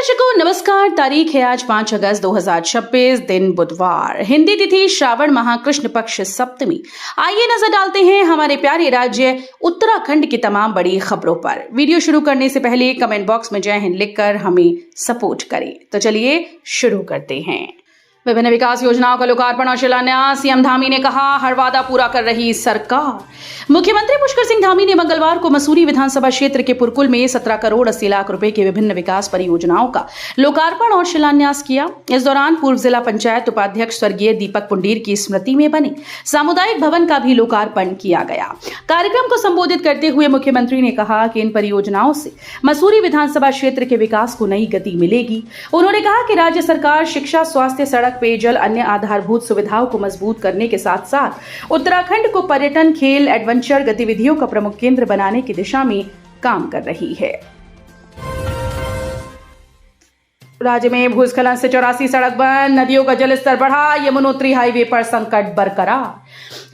दर्शकों नमस्कार। तारीख है आज 5 अगस्त 2026, दिन बुधवार, हिंदी तिथि श्रावण माह कृष्ण पक्ष सप्तमी। आइए नजर डालते हैं हमारे प्यारे राज्य उत्तराखंड की तमाम बड़ी खबरों पर। वीडियो शुरू करने से पहले कमेंट बॉक्स में जय हिंद लिखकर हमें सपोर्ट करें। तो चलिए शुरू करते हैं। विभिन्न विकास योजनाओं का लोकार्पण और शिलान्यास। सीएम धामी ने कहा, हर वादा पूरा कर रही सरकार। मुख्यमंत्री पुष्कर सिंह धामी ने मंगलवार को मसूरी विधानसभा क्षेत्र के पुरकुल में 17 करोड़ 80 लाख रुपए की विभिन्न विकास परियोजनाओं का लोकार्पण और शिलान्यास किया। इस दौरान पूर्व जिला पंचायत उपाध्यक्ष स्वर्गीय दीपक पुंडीर की स्मृति में बने सामुदायिक भवन का भी लोकार्पण किया गया। कार्यक्रम को संबोधित करते हुए मुख्यमंत्री ने कहा कि इन परियोजनाओं से मसूरी विधानसभा क्षेत्र के विकास को नई गति मिलेगी। उन्होंने कहा कि राज्य सरकार शिक्षा, स्वास्थ्य, सड़क, पेयजल, अन्य आधारभूत सुविधाओं को मजबूत करने के साथ साथ उत्तराखंड को पर्यटन, खेल, एडवेंचर गतिविधियों का प्रमुख केंद्र बनाने की दिशा में काम कर रही है। राज्य में भूस्खलन से 84 सड़क बंद, नदियों का जलस्तर बढ़ा, यमुनोत्री हाईवे पर संकट बरकरार।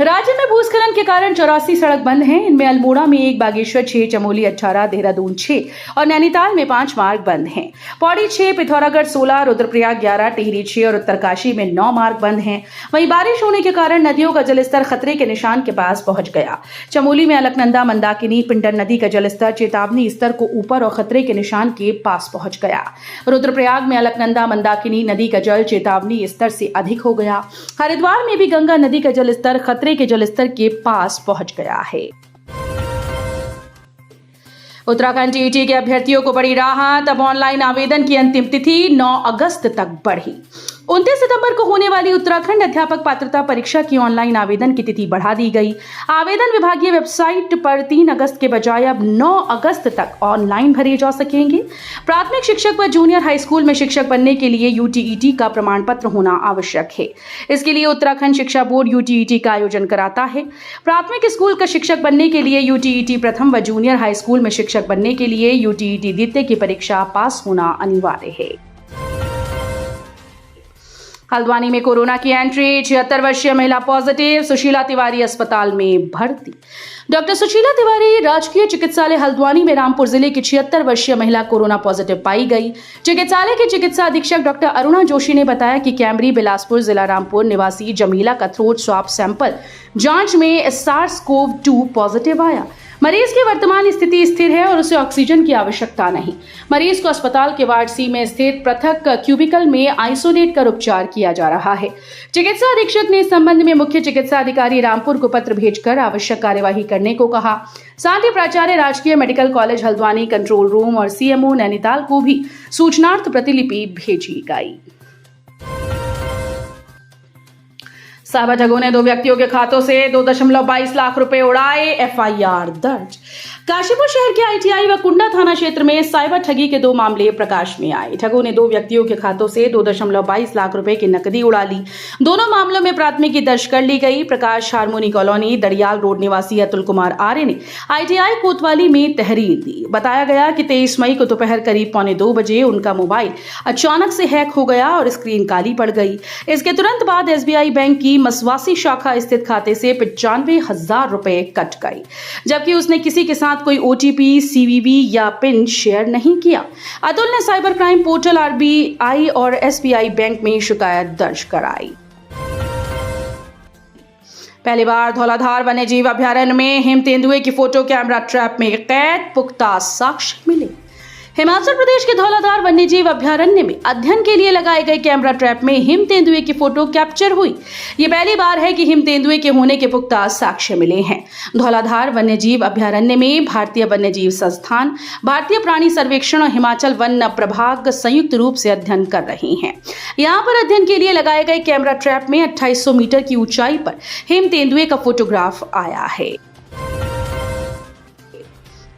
राज्य में भूस्खलन के कारण 84 सड़क बंद हैं। इनमें अल्मोड़ा में 1, बागेश्वर 6, चमोली 18, देहरादून 6 और नैनीताल में 5 मार्ग बंद हैं। पौड़ी 6, पिथौरागढ़ 16, रुद्रप्रयाग 11, टिहरी 6 और उत्तरकाशी में 9 मार्ग बंद हैं। वहीं बारिश होने के कारण नदियों का जलस्तर खतरे के निशान के पास पहुंच गया। चमोली में अलकनंदा, मंदाकिनी, पिंडर नदी का जलस्तर चेतावनी स्तर को ऊपर और खतरे के निशान के पास पहुंच गया। रुद्रप्रयाग में अलकनंदा, मंदाकिनी नदी का जल चेतावनी स्तर से अधिक हो गया। हरिद्वार में भी गंगा नदी का जलस्तर खतरे के जलस्तर के पास पहुंच गया है। उत्तराखंड टीईटी के अभ्यर्थियों को बड़ी राहत। अब ऑनलाइन आवेदन की अंतिम तिथि 9 अगस्त तक बढ़ी। 29 सितंबर को होने वाली उत्तराखंड अध्यापक पात्रता परीक्षा की ऑनलाइन आवेदन की तिथि बढ़ा दी गई। आवेदन विभागीय वेबसाइट पर 3 अगस्त के बजाय अब 9 अगस्त तक ऑनलाइन भरे जा सकेंगे। प्राथमिक शिक्षक व जूनियर हाई स्कूल में शिक्षक बनने के लिए यूटीईटी का प्रमाण पत्र होना आवश्यक है। इसके लिए उत्तराखंड शिक्षा बोर्ड यूटीईटी का आयोजन कराता है। प्राथमिक स्कूल का शिक्षक बनने के लिए यूटीईटी प्रथम व जूनियर हाई स्कूल में शिक्षक बनने के लिए यूटीईटी द्वितीय की परीक्षा पास होना अनिवार्य है। हल्द्वानी में कोरोना की एंट्री, 76 वर्षीय महिला पॉजिटिव, सुशीला तिवारी अस्पताल में भर्ती। डॉक्टर सुशीला तिवारी राजकीय चिकित्सालय हल्द्वानी में रामपुर जिले की 76 वर्षीय महिला कोरोना पॉजिटिव पाई गई। चिकित्सालय के चिकित्सा अधीक्षक डॉक्टर अरुणा जोशी ने बताया कि कैमरी, बिलासपुर जिला रामपुर निवासी जमीला का थ्रोट स्वाब सैंपल जांच में SARS-CoV-2 पॉजिटिव आया। मरीज की वर्तमान स्थिति स्थिर है और उसे ऑक्सीजन की आवश्यकता नहीं। मरीज को अस्पताल के वार्ड सी में स्थित पृथक क्यूबिकल में आइसोलेट कर उपचार किया जा रहा है। चिकित्सा अधीक्षक ने इस संबंध में मुख्य चिकित्सा अधिकारी रामपुर को पत्र भेजकर आवश्यक कार्यवाही करने को कहा। साथ ही प्राचार्य राजकीय medical college Haldwani, control room और CMO नैनीताल को भी सूचनार्थ प्रतिलिपि भेजी गई। साइबर ठगों ने 2 व्यक्तियों के खातों से 2.22 लाख रुपए उड़ाए, FIR दर्ज। काशीपुर शहर के ITI व कुंडा थाना क्षेत्र में साइबर ठगी के 2 मामले प्रकाश में आए। ठगों ने 2 व्यक्तियों के खातों से 2.22 लाख रुपए की नकदी उड़ा ली। दोनों मामलों में प्राथमिकी दर्ज कर ली गई। प्रकाश हारमोनी कॉलोनी, दड़ियाल रोड निवासी अतुल कुमार आर्य ने ITI कोतवाली में तहरीर दी। बताया गया कि 23 मई को दोपहर करीब 1:45 बजे उनका मोबाइल अचानक से हैक हो गया और स्क्रीन काली पड़ गई। इसके तुरंत बाद SBI बैंक की मसवासी शाखा स्थित खाते से 95,000 रुपए कट गए, जबकि उसने किसी के साथ कोई OTP, CVV या पिन शेयर नहीं किया। अतुल ने साइबर क्राइम पोर्टल RBI और SBI बैंक में शिकायत दर्ज कराई। पहली बार धौलाधार वन्यजीव अभयारण्य में हिम तेंदुए की फोटो कैमरा ट्रैप में कैद, पुख्ता साक्ष्य मिले। हिमाचल प्रदेश के धौलाधार वन्यजीव अभयारण्य में अध्ययन के लिए लगाए गए कैमरा ट्रैप में हिम तेंदुए की फोटो कैप्चर हुई। ये पहली बार है कि हिम तेंदुए के होने के पुख्ता साक्ष्य मिले हैं। धौलाधार वन्यजीव अभयारण्य में भारतीय वन्यजीव संस्थान, भारतीय प्राणी सर्वेक्षण और हिमाचल वन प्रभाग संयुक्त रूप से अध्ययन कर रहे हैं। यहाँ पर अध्ययन के लिए लगाए गए कैमरा ट्रैप में 2800 मीटर की ऊंचाई पर हिम तेंदुए का फोटोग्राफ आया है।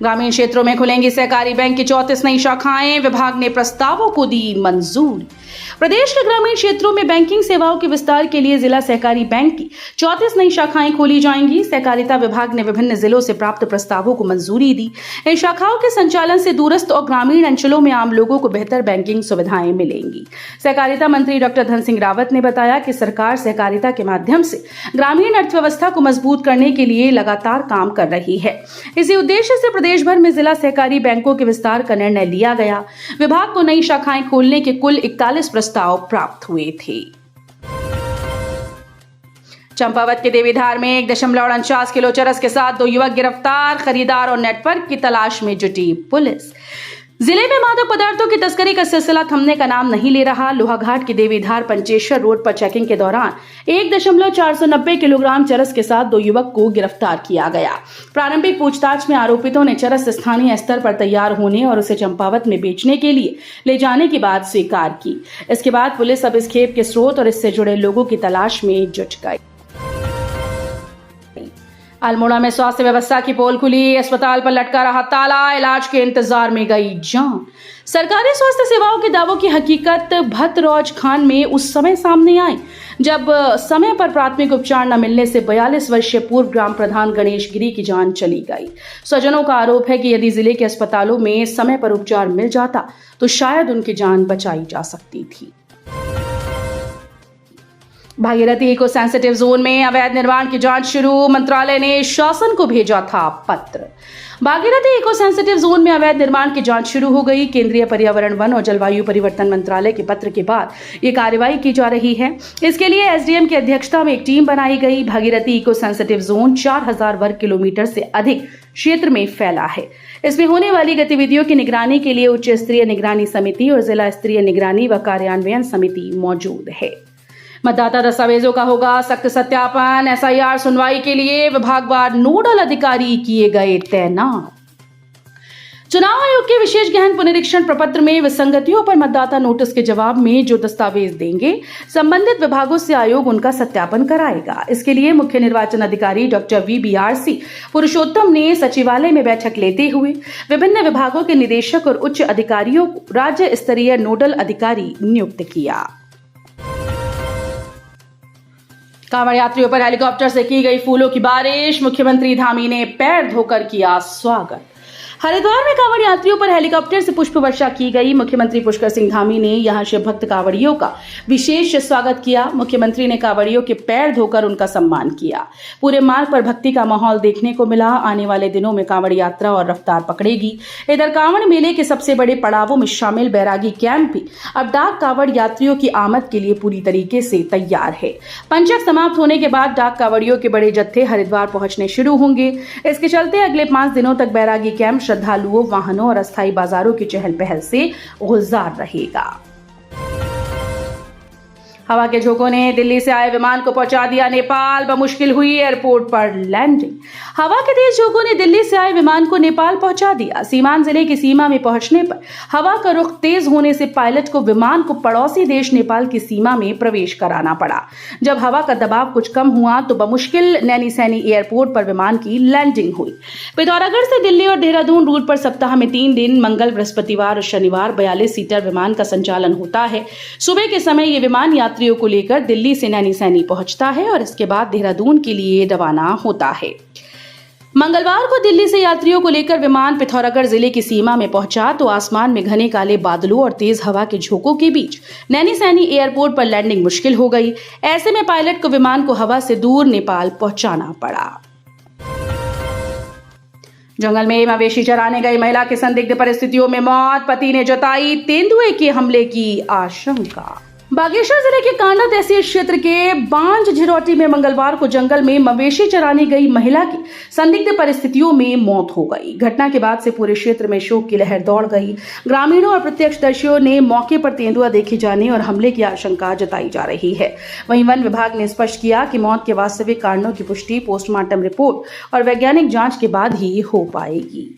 ग्रामीण क्षेत्रों में खुलेंगी सहकारी बैंक की 34 नई शाखाएं, विभाग ने प्रस्तावों को दी मंजूरी। प्रदेश के ग्रामीण क्षेत्रों में बैंकिंग सेवाओं के विस्तार के लिए जिला सहकारी बैंक की 34 नई शाखाएं खोली जाएंगी। सहकारिता विभाग ने विभिन्न जिलों से प्राप्त प्रस्तावों को मंजूरी दी। इन शाखाओं के संचालन से दूरस्थ और ग्रामीण अंचलों में आम लोगों को बेहतर बैंकिंग सुविधाएं मिलेंगी। सहकारिता मंत्री डॉक्टर धन सिंह रावत ने बताया कि सरकार सहकारिता के माध्यम से ग्रामीण अर्थव्यवस्था को मजबूत करने के लिए लगातार काम कर रही है। इसी उद्देश्य से प्रदेश भर में जिला सहकारी बैंकों के विस्तार का निर्णय लिया गया। विभाग को नई शाखाएं खोलने के कुल 41 प्रस्ताव प्राप्त हुए थे। चंपावत के देवीधार में 1.49 किलो चरस के साथ 2 युवक गिरफ्तार, खरीदार और नेटवर्क की तलाश में जुटी पुलिस। जिले में मादक पदार्थों की तस्करी का सिलसिला थमने का नाम नहीं ले रहा। लोहाघाट के देवीधार पंचेश्वर रोड पर चेकिंग के दौरान 1.490 किलोग्राम चरस के साथ 2 युवक को गिरफ्तार किया गया। प्रारंभिक पूछताछ में आरोपितों ने चरस स्थानीय स्तर पर तैयार होने और उसे चंपावत में बेचने के लिए ले जाने की बात स्वीकार की। इसके बाद पुलिस अब इस खेप के स्रोत और इससे जुड़े लोगों की तलाश में जुट गई। अल्मोड़ा में स्वास्थ्य व्यवस्था की पोल खुली, अस्पताल पर लटका रहा ताला, इलाज के इंतजार में गई जान। सरकारी स्वास्थ्य सेवाओं के दावों की हकीकत भतरौज खान में उस समय सामने आई जब समय पर प्राथमिक उपचार न मिलने से 42 वर्षीय पूर्व ग्राम प्रधान गणेश गिरी की जान चली गई। स्वजनों का आरोप है कि यदि जिले के अस्पतालों में समय पर उपचार मिल जाता तो शायद उनकी जान बचाई जा सकती थी। भागीरथी इको सेंसिटिव जोन में अवैध निर्माण की जांच शुरू, मंत्रालय ने शासन को भेजा था पत्र। भागीरथी इको सेंसिटिव जोन में अवैध निर्माण की जांच शुरू हो गई। केंद्रीय पर्यावरण, वन और जलवायु परिवर्तन मंत्रालय के पत्र के बाद ये कार्रवाई की जा रही है। इसके लिए एसडीएम की अध्यक्षता में एक टीम बनाई गई। भागीरथी इको सेंसिटिव जोन 4000 वर्ग किलोमीटर से अधिक क्षेत्र में फैला है। इसमें होने वाली गतिविधियों की निगरानी के लिए उच्च स्तरीय निगरानी समिति और जिला स्तरीय निगरानी व कार्यान्वयन समिति मौजूद है। मतदाता दस्तावेजों का होगा सख्त सत्यापन। एसआईआर सुनवाई के लिए विभागवार नोडल अधिकारी किए गए तैनात। चुनाव आयोग के विशेष गहन पुनरीक्षण प्रपत्र में विसंगतियों पर मतदाता नोटिस के जवाब में जो दस्तावेज देंगे, संबंधित विभागों से आयोग उनका सत्यापन कराएगा। इसके लिए मुख्य निर्वाचन अधिकारी डॉक्टर VBRC पुरुषोत्तम ने सचिवालय में बैठक लेते हुए विभिन्न विभागों के निदेशक और उच्च अधिकारियों को राज्य स्तरीय नोडल अधिकारी नियुक्त किया। कांवड़ यात्रियों पर हेलीकॉप्टर से की गई फूलों की बारिश, मुख्यमंत्री धामी ने पैर धोकर किया स्वागत। हरिद्वार में कांवड़ यात्रियों पर हेलीकॉप्टर से पुष्प वर्षा की गई। मुख्यमंत्री पुष्कर सिंह धामी ने यहां शिव भक्त कांवड़ियों का विशेष स्वागत किया। मुख्यमंत्री ने कांवड़ियों के पैर धोकर उनका सम्मान किया। पूरे मार्ग पर भक्ति का माहौल देखने को मिला। आने वाले दिनों में कांवड़ यात्रा और रफ्तार पकड़ेगी। इधर कांवड़ मेले के सबसे बड़े पड़ावों में शामिल बैरागी कैंप भी अब डाक कांवड़ यात्रियों की आमद के लिए पूरी तरीके से तैयार है। पंचक समाप्त होने के बाद डाक कांवड़ियों के बड़े जत्थे हरिद्वार पहुंचने शुरू होंगे। इसके चलते अगले 5 दिनों तक बैरागी कैंप श्रद्धालुओं, वाहनों और अस्थायी बाजारों की चहल पहल से गुलजार रहेगा। हवा के झोंकों ने दिल्ली से आए विमान को पहुंचा दिया नेपाल। बमुश्किल हुई एयरपोर्ट पर लैंडिंग। हवा के तेज झोंकों ने दिल्ली से आए विमान को नेपाल पहुंचा दिया। सीमान जिले की सीमा में पहुंचने पर हवा का रुख तेज होने से पायलट को विमान को पड़ोसी देश नेपाल की सीमा में प्रवेश कराना पड़ा। जब हवा का दबाव कुछ कम हुआ तो बमुश्किल नैनीसैनी एयरपोर्ट पर विमान की लैंडिंग हुई। पिथौरागढ़ से दिल्ली और देहरादून रूट पर सप्ताह में 3 दिन मंगल, बृहस्पतिवार और शनिवार 42 सीटर विमान का संचालन होता है। सुबह के समय ये विमान यात्रियों को लेकर दिल्ली से नैनीसैनी पहुंचता है और इसके बाद देहरादून के लिए रवाना होता है। मंगलवार को दिल्ली से यात्रियों को लेकर विमान पिथौरागढ़ जिले की सीमा में पहुंचा तो आसमान में घने काले बादलों और तेज हवा के झोंकों के बीच नैनीसैनी एयरपोर्ट पर लैंडिंग मुश्किल हो गई। ऐसे में पायलट को विमान को हवा से दूर नेपाल पहुंचाना पड़ा। जंगल में मवेशी चराने गई महिला की संदिग्ध परिस्थितियों में मौत। पति ने जताई तेंदुए के हमले की आशंका। बागेश्वर जिले के कांडा तहसील क्षेत्र के बांज झिरोटी में मंगलवार को जंगल में मवेशी चराने गई महिला की संदिग्ध परिस्थितियों में मौत हो गई। घटना के बाद से पूरे क्षेत्र में शोक की लहर दौड़ गई। ग्रामीणों और प्रत्यक्षदर्शियों ने मौके पर तेंदुआ देखे जाने और हमले की आशंका जताई जा रही है। वहीं वन विभाग ने स्पष्ट किया कि मौत के वास्तविक कारणों की पुष्टि पोस्टमार्टम रिपोर्ट और वैज्ञानिक जांच के बाद ही हो पाएगी।